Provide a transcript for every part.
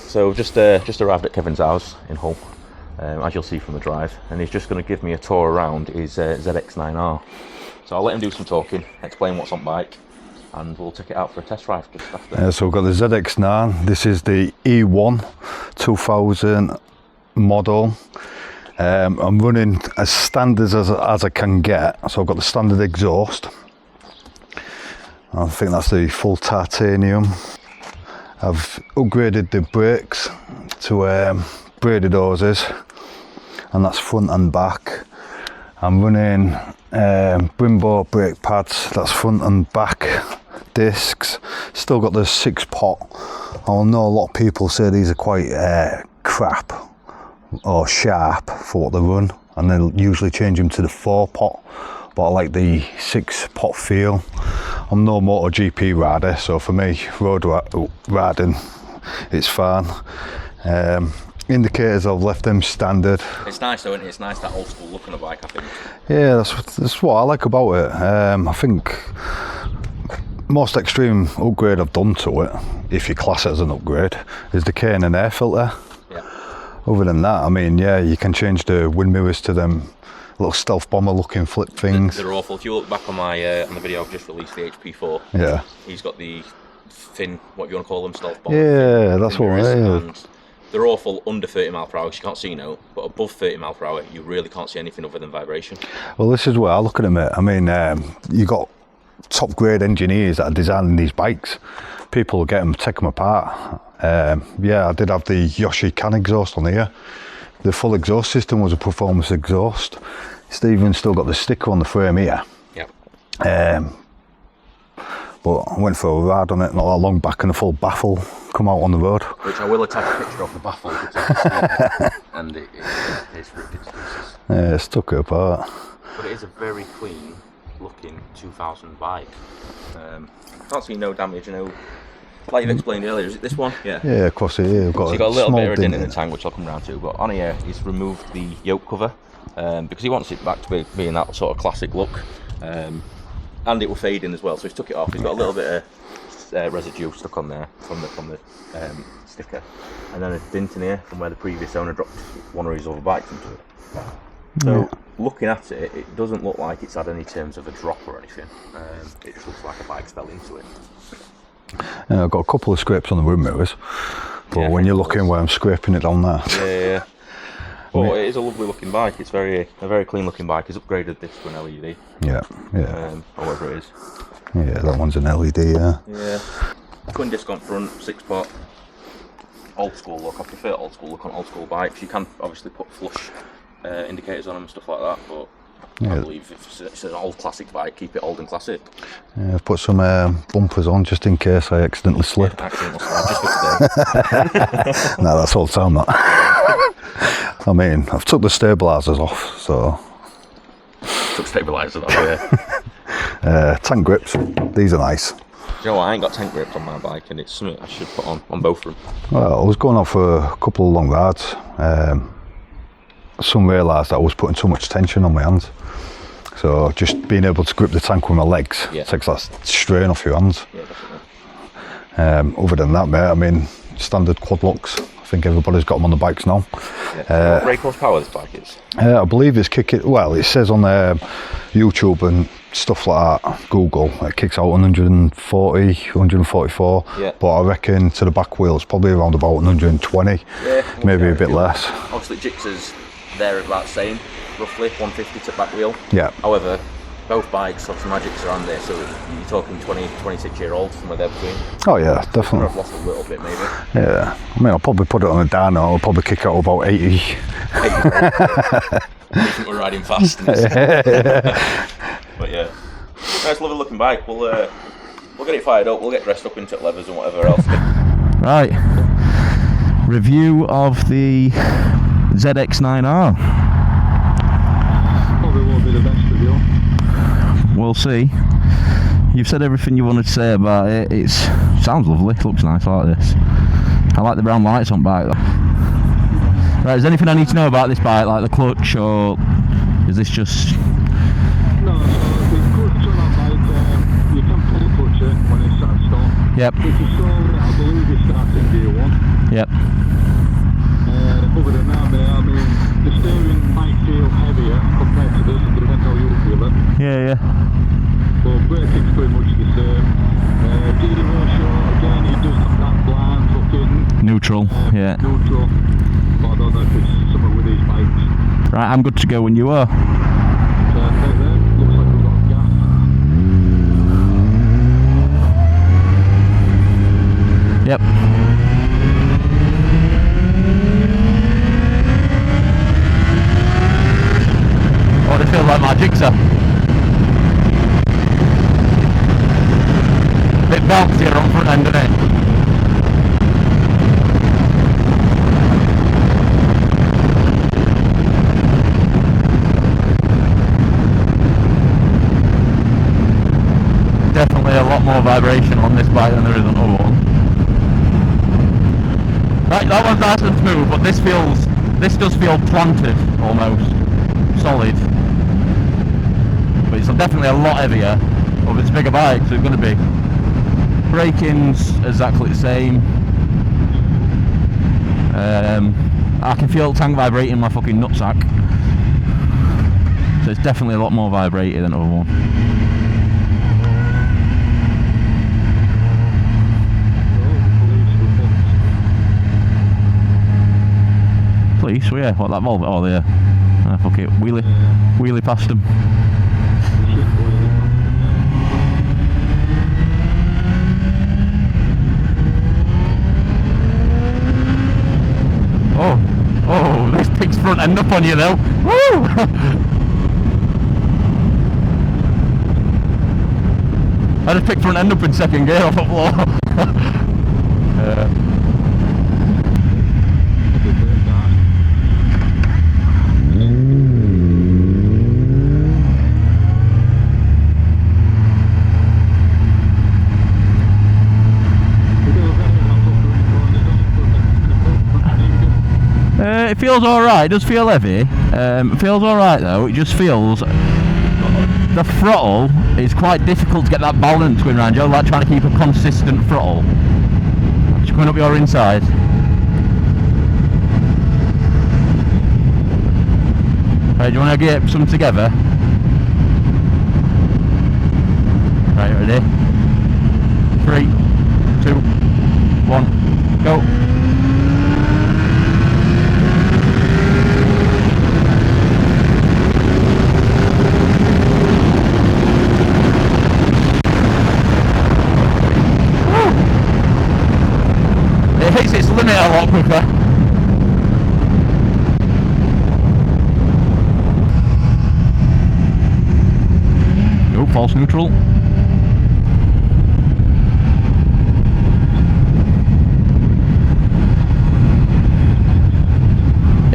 So just arrived at Kevin's house in Hull, as you'll see from the drive, and he's just going to give me a tour around his ZX9R. So I'll let him do some talking, explain what's on bike, and we'll take it out for a test drive just after. So we've got the ZX9. This is the E1 2000 model. I'm running as standard as I can get. So I've got the standard exhaust. I think that's the full titanium. I've upgraded the brakes to braided hoses, and that's front and back. I'm running Brembo brake pads, that's front and back discs. Still got the 6-pot. I know a lot of people say these are quite crap or sharp for what they run, and they'll usually change them to the 4-pot, but I like the 6-pot feel. I'm no MotoGP rider, so for me, road riding, it's fine. Indicators, I've left them standard. It's nice though, isn't it? It's nice, that old school look on a bike, I think. Yeah, that's what I like about it. I think most extreme upgrade I've done to it, if you class it as an upgrade, is the K&N air filter. Yeah. Other than that, I mean, yeah, you can change the wind mirrors to them little stealth bomber looking flip things. They're awful. If you look back on my on the video I've just released, the HP4, yeah, he's got the thin, what do you want to call them, stealth bomber. Yeah, that's what it is. They're awful under 30 mile per hour, so you can't see no, but above 30 mile per hour, you really can't see anything other than vibration. Well, this is where I look at it, mate. I mean, you got top grade engineers that are designing these bikes. People get them, take them apart. Yeah, I did have the Yoshi can exhaust on here. The full exhaust system was a performance exhaust. Stephen still got the sticker on the frame here. Yeah. But I went for a ride on it not that long back, and the full baffle come out on the road. Which I will attach a picture of the baffle, and it's ripped into pieces. Yeah, it's took it apart. But it is a very clean looking 2000 bike. Can't see no damage, you know. Like you've explained earlier, is it this one? Yeah. Yeah, across here. We've got, so you got a little bit of a dent in the tank, which I'll come round to. But on here, he's removed the yoke cover because he wants it back to being that sort of classic look. And it will fade in as well, so he's took it off. He's got a little bit of residue stuck on there from the sticker, and then a dent in here from where the previous owner dropped one of his other bikes into it. So looking at it, it doesn't look like it's had any terms of a drop or anything. It just looks like a bike's fell into it. I've got a couple of scrapes on the wind mirrors, but when you're looking where I'm scraping it on that. Yeah. But it is a lovely looking bike. It's a very clean looking bike. He's upgraded this to an LED. Yeah. Or whatever it is. Yeah, that one's an LED, yeah. Yeah. Twin disc on front, 6-pot. Old school look. I prefer old school look on old school bikes. You can obviously put flush indicators on them and stuff like that, but I believe if it's an old classic bike, keep it old and classic. Yeah, I've put some bumpers on just in case I accidentally slip. Yeah, accidental slip, just for today. No, that's all the time, that. I mean, I've took the stabilisers off, so... Took stabilisers off, yeah. Tank grips, these are nice. Do you know what, I ain't got tank grips on my bike, and it's something I should put on both of them. Well, I was going out for a couple of long rides. Soon realised that I was putting too much tension on my hands. So just being able to grip the tank with my legs takes that strain off your hands. Yeah, definitely. Other than that, mate, I mean, standard quad locks. I think everybody's got them on the bikes now. Yeah. What brake horsepower this bike is? I believe it's kicking, well, it says on YouTube and stuff like that, Google, it kicks out 140, 144, but I reckon to the back wheel it's probably around about 120, maybe a bit less. Obviously Gixxer's there about the same, roughly 150 to back wheel. Yeah. However, both bikes, obviously Magics are on there, so you're talking 20, 26-year-olds, somewhere there between. Oh yeah, definitely. I've lost a little bit, maybe. Yeah, I mean, I'll probably put it on a dyno, I'll probably kick out about 80. We're riding fast. But yeah, nice, lovely looking bike. We'll get it fired up, we'll get dressed up into levers and whatever else. Right, review of the ZX9R. Probably won't be the best review. We'll see. You've said everything you wanted to say about it. It sounds lovely, looks nice. I like this. I like the brown lights on bike though. Right, is there anything I need to know about this bike, like the clutch, or is this just... No, the clutch on that bike, you can pull the clutch in when it starts stop. Yep. If you stall it, I believe it starts in gear 1. Yep. smoother than that, mate. I mean, the steering might feel heavier compared to this, depends how you feel it. Yeah, yeah. But braking's pretty much the same. Gear ratio, again, it does have that bland fucking Neutral, yeah. neutral. But I don't know if it's something with these bikes. Right, I'm good to go when you are. Perfect then. Looks like we've got gas. Yep. Oh, they feel like my jigsaw. Bit bouncy on front end, isn't it? Definitely a lot more vibration on this bike than there is on the other one. Right, that one's nice and smooth, but this does feel planted almost, solid. But it's definitely a lot heavier. But it's a bigger bike, so it's going to be. Braking's exactly the same. I can feel the tank vibrating in my fucking nutsack. So it's definitely a lot more vibrated than the other one. Police, yeah, what, that Volvo? Oh, yeah. Ah, fuck it, wheelie past them. Oh, this pig's front end up on you though. Woo! I just picked front end up in second gear off the floor. It feels alright, it does feel heavy. It feels alright though, it just feels... The throttle is quite difficult to get that balance going around, you're like trying to keep a consistent throttle. Just coming up your inside. Right, do you want to get some together? Right, ready? 3, 2, 1, go! It hits its limit a lot quicker. No, false neutral.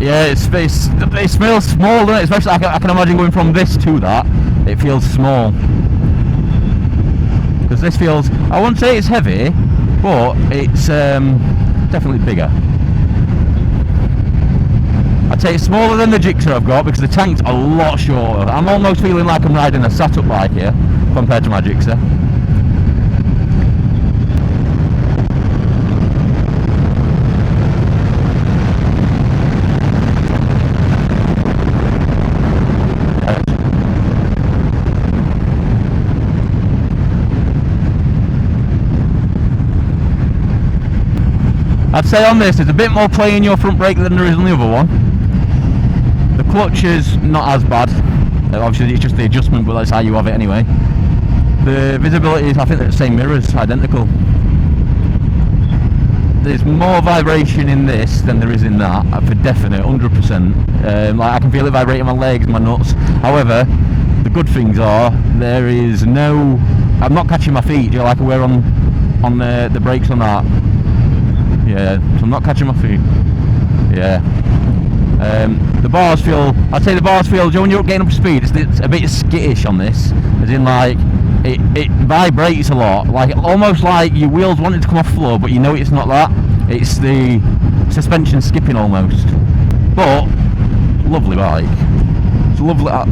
Yeah, it smells small, doesn't it? Especially I can imagine going from this to that. It feels small. Because this feels, I wouldn't say it's heavy, but it's definitely bigger. I'd say it's smaller than the Gixxer I've got because the tank's a lot shorter. I'm almost feeling like I'm riding a sat-up bike here compared to my Gixxer. I'd say on this, there's a bit more play in your front brake than there is on the other one. The clutch is not as bad. Obviously, it's just the adjustment, but that's how you have it anyway. The visibility is, I think, the same mirrors, identical. There's more vibration in this than there is in that, for definite, 100%. Like I can feel it vibrating my legs, my nuts. However, the good things are there is no. I'm not catching my feet. Like I wear on the brakes on that. Yeah, so I'm not catching my feet. Yeah. The bars feel, I'd say the bars feel, when you're getting up to speed, it's a bit skittish on this. As in like, it vibrates a lot. Like, almost like your wheels wanting to come off the floor, but you know it's not that. It's the suspension skipping almost. But, lovely bike. It's lovely. I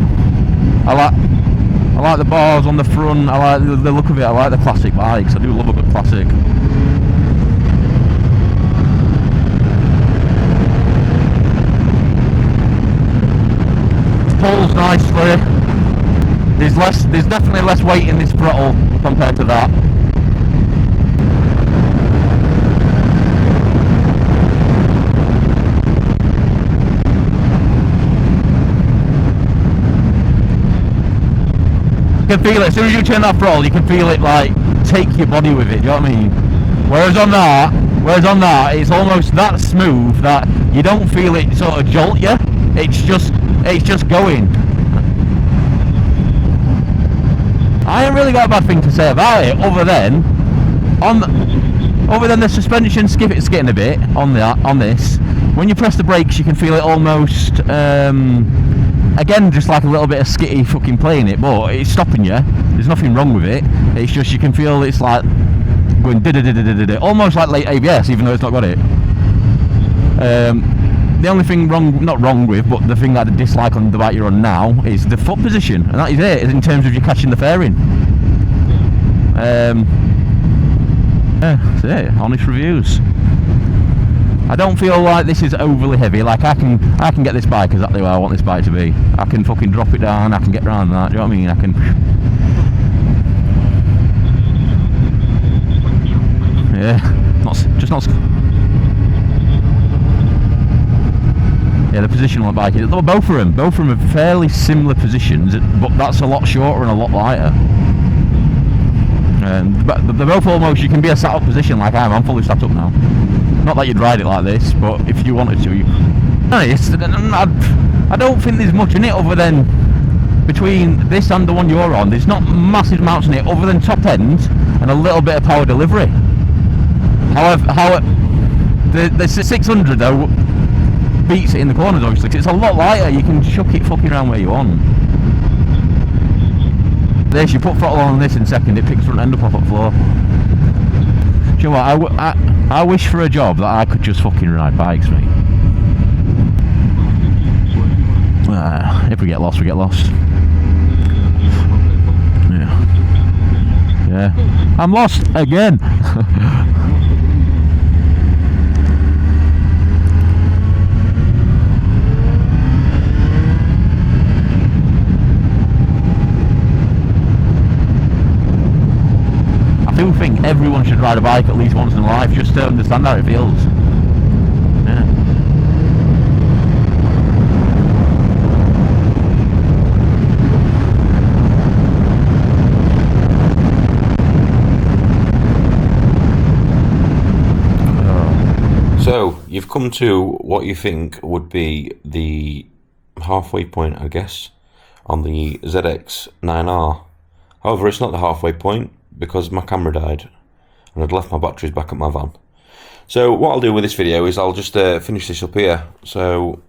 like the bars on the front, I like the look of it, I like the classic bikes. I do love a good classic. feels nicely. There's definitely less weight in this throttle compared to that. You can feel it, as soon as you turn that throttle, you can feel it like take your body with it, do you know what I mean? Whereas on that, it's almost that smooth that you don't feel it sort of jolt you. It's just going. I ain't really got a bad thing to say about it, other than the suspension skidding a bit on this. When you press the brakes, you can feel it almost. Again, just like a little bit of skitty fucking playing it, but it's stopping you. There's nothing wrong with it. It's just you can feel it's like going almost like late ABS, even though it's not got it. The only thing not wrong with, but the thing that I dislike on the bike you're on now is the foot position, and that is it in terms of you catching the fairing. Yeah, that's it. Honest reviews. I don't feel like this is overly heavy. Like I can get this bike exactly where I want this bike to be. I can fucking drop it down. I can get around that. Do you know what I mean? I can. Yeah, just not. Yeah, the position on the bike is both of them are fairly similar positions, but that's a lot shorter and a lot lighter. But they're both almost. You can be a sat up position like I am. I'm fully sat up now. Not that you'd ride it like this, but if you wanted to, I don't think there's much in it other than between this and the one you're on. There's not massive amounts in it other than top end and a little bit of power delivery. However, the 600 though beats it in the corners obviously, 'cause it's a lot lighter. You can chuck it fucking around where you want. This, you put throttle on this in second, it picks front end up off the floor. Do you know what, I wish for a job that I could just fucking ride bikes, mate. If we get lost, we get lost. Yeah. I'm lost again. I do think everyone should ride a bike at least once in life just to understand how it feels. Yeah. So you've come to what you think would be the halfway point, I guess, on the ZX9R. However, it's not the halfway point, because my camera died and I'd left my batteries back at my van. So what I'll do with this video is I'll just finish this up here. So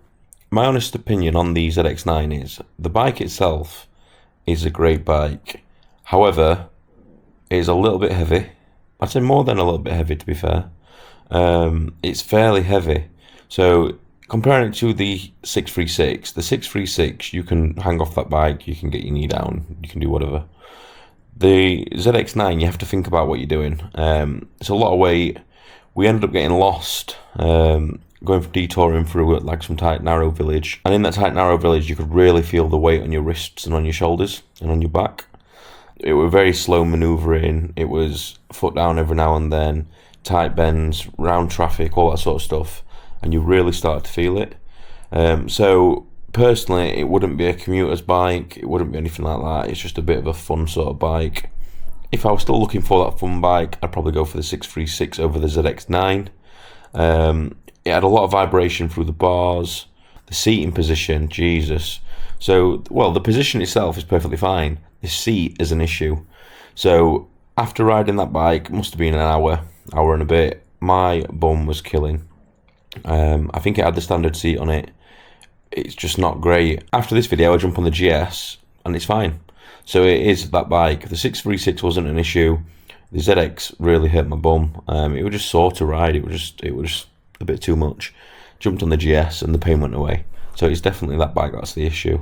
my honest opinion on the ZX9 is the bike itself is a great bike. However, it is a little bit heavy. I'd say more than a little bit heavy, to be fair. It's fairly heavy. So comparing it to the 636, the 636 you can hang off that bike, you can get your knee down, you can do whatever. The ZX9, you have to think about what you're doing. It's a lot of weight. We ended up getting lost, going for detouring through like some tight, narrow village. And in that tight, narrow village, you could really feel the weight on your wrists and on your shoulders and on your back. It was very slow manoeuvring. It was foot down every now and then, tight bends, round traffic, all that sort of stuff. And you really started to feel it. So personally, it wouldn't be a commuter's bike, it wouldn't be anything like that. It's just a bit of a fun sort of bike. If I was still looking for that fun bike, I'd probably go for the 636 over the ZX9. It had a lot of vibration through the bars, the seating position, Jesus. So, well, the position itself is perfectly fine. The seat is an issue. So after riding that bike, it must have been an hour and a bit, my bum was killing. I think it had the standard seat on it. It's just not great. After this video, I jump on the GS and it's fine. So it is that bike. The 636 wasn't an issue. The ZX really hurt my bum. It was just sore to ride. It was just a bit too much. Jumped on the GS and the pain went away. So it's definitely that bike that's the issue.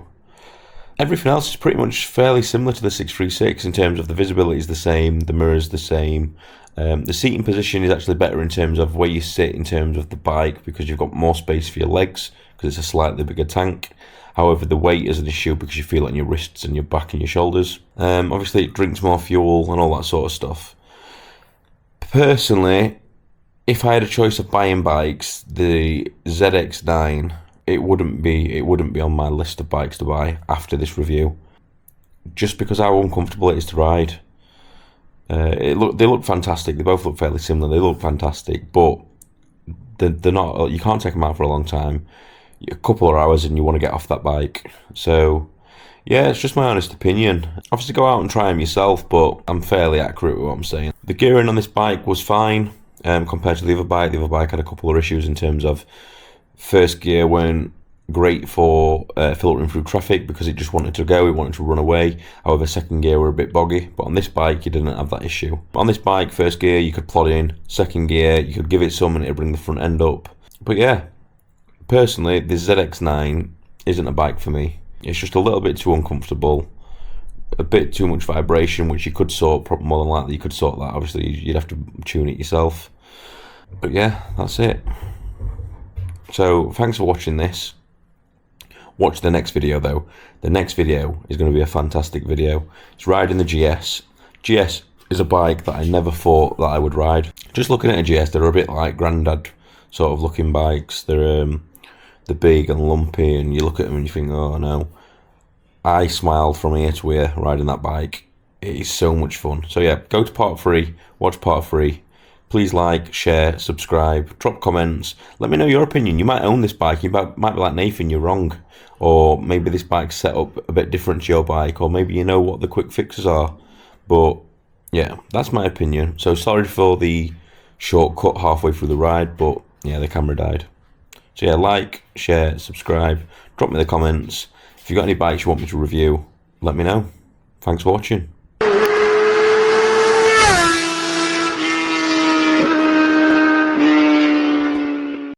Everything else is pretty much fairly similar to the 636 in terms of the visibility is the same, the mirror's the same. The seating position is actually better in terms of where you sit in terms of the bike, because you've got more space for your legs because it's a slightly bigger tank. However, the weight is an issue because you feel it on your wrists and your back and your shoulders. Obviously it drinks more fuel and all that sort of stuff. Personally, if I had a choice of buying bikes, the ZX9, it wouldn't be on my list of bikes to buy after this review, just because how uncomfortable it is to ride. They look fantastic. They both look fairly similar. They look fantastic, but they're not. You can't take them out for a long time. A couple of hours and you want to get off that bike. So yeah, it's just my honest opinion. Obviously go out and try them yourself, but I'm fairly accurate with what I'm saying. The gearing on this bike was fine compared to the other bike. The other bike had a couple of issues in terms of first gear weren't great for filtering through traffic because it just wanted to go, it wanted to run away. However, second gear were a bit boggy, but on this bike you didn't have that issue. On this bike, first gear you could plod in, second gear you could give it some and it'd bring the front end up. But yeah, personally the ZX9 isn't a bike for me. It's just a little bit too uncomfortable, a bit too much vibration, which you could sort, more than likely you could sort that. Obviously you'd have to tune it yourself. But yeah, that's it. So thanks for watching this. Watch the next video though. The next video is going to be a fantastic video. It's riding the GS. GS is a bike that I never thought that I would ride. Just looking at a GS, they're a bit like granddad sort of looking bikes. They're big and lumpy, and you look at them and you think, oh no. I smiled from ear to ear riding that bike. It is so much fun. So yeah, go to part 3, watch part 3. Please like, share, subscribe, drop comments. Let me know your opinion. You might own this bike. You might be like Nathan, you're wrong. Or maybe this bike's set up a bit different to your bike. Or maybe you know what the quick fixes are. But yeah, that's my opinion. So sorry for the shortcut halfway through the ride. But yeah, the camera died. So yeah, like, share, subscribe. Drop me the comments. If you've got any bikes you want me to review, let me know. Thanks for watching.